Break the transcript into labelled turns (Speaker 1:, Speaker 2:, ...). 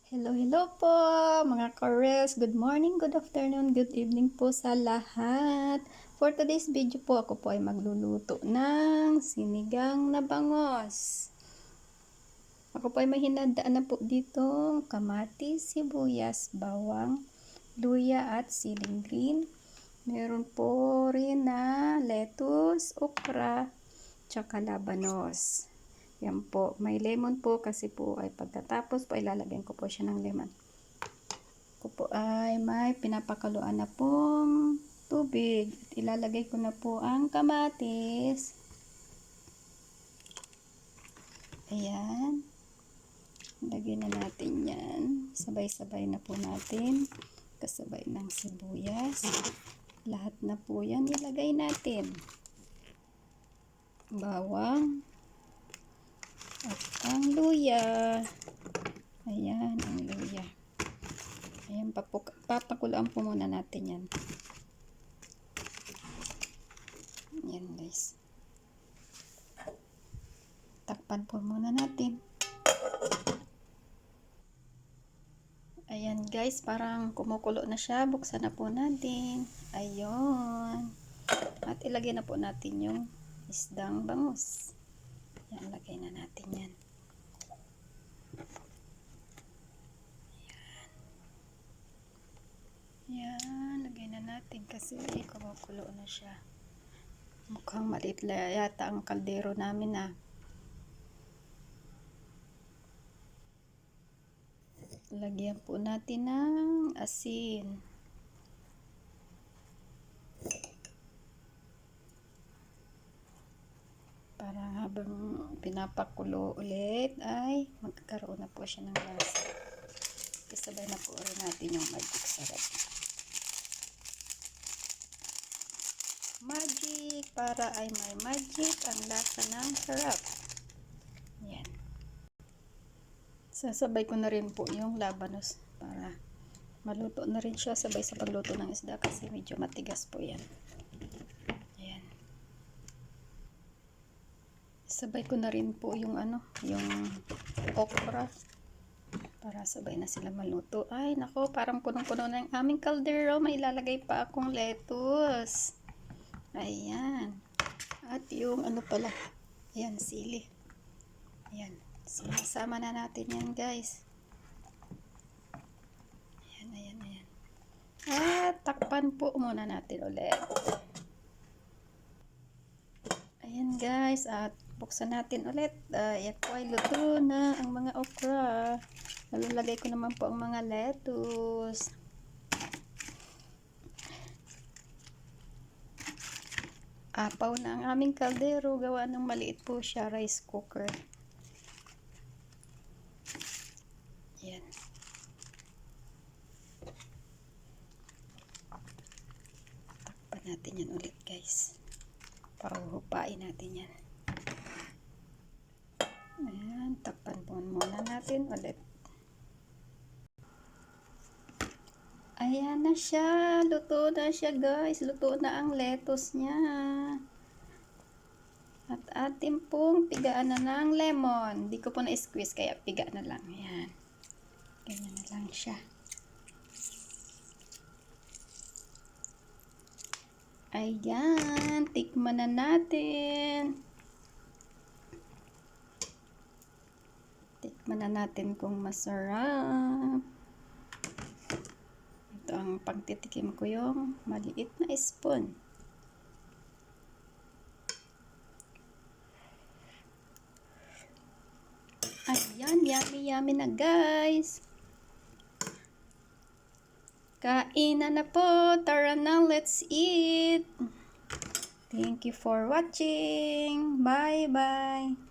Speaker 1: Hello, hello po mga Kores. Good morning, good afternoon, good evening po sa lahat. For today's video po, ako po ay magluluto ng sinigang na bangos. Ako po ay may hinadaan na po dito kamatis, sibuyas, bawang, luya at siling green. Meron po rin na lettuce, okra, tsaka labanos. Yan po. May lemon po kasi po ay pagkatapos po ilalagyan ko po siya ng lemon. Ko po ay may pinapakuluan na pong tubig. At ilalagay ko na po ang kamatis. Ayan. Lagyan na natin yan. Sabay-sabay na po natin. Kasabay ng sibuyas. Lahat na po yan ilagay natin. Bawang. At ang luya. Ayan, ang luya. Ayan, papakulaan po muna natin yan. Ayan guys. Takpan po muna natin. Ayan guys, parang kumukulo na siya. Buksan na po natin. Ayun. At ilagay na po natin yung isdang bangus. Yan, lagay na natin yan. Yan, lagay na natin kasi kumukulo na siya. Mukhang maliit yata ang kaldero namin ah. Lagyan po natin ng asin. Para habang pinapakulo ulit ay magkakaroon na po siya ng lasa. Isabay na po rin natin yung magic sarap. Magic para ay may magic ang lasa ng sarap. Yan. Sasabay ko na rin po yung labanos para maluto na rin siya sabay sa pagluto ng isda kasi medyo matigas po yan. Ayan. Sabay ko na rin po yung yung okra para sabay na sila maluto. Ay nako, parang punong-puno na yung aming kaldero. May ilalagay pa akong lettuce. Ayan. At yung pala. Ayan, sili. Ayan. Sinasama na natin yan guys. Ayan, ayan, ayan. At takpan po muna natin ulit. Ayan guys. At buksan natin ulit. Ayan po ay luto na ang mga okra. Lalagay ko naman po ang mga lettuce. Apaw na ang aming kaldero. Gawa ng maliit po siya. Rice cooker. Ayan. Takpan natin yan ulit guys. Pahuhupain natin yan. Ayan. Takpan po muna natin ulit. Ayan na siya. Luto na siya guys. Luto na ang lettuce niya. At atin pong pigaan na ng lemon. Hindi ko po na-squeeze kaya piga na lang. Ayan. Ganyan na lang siya. Ayan. Tikman na natin. Tikman na natin kung masarap. Ito ang pagtitikim ko yung maliit na spoon. Ayan, yummy yummy na guys. Kainan na po. Tara na, let's eat. Thank you for watching. Bye bye.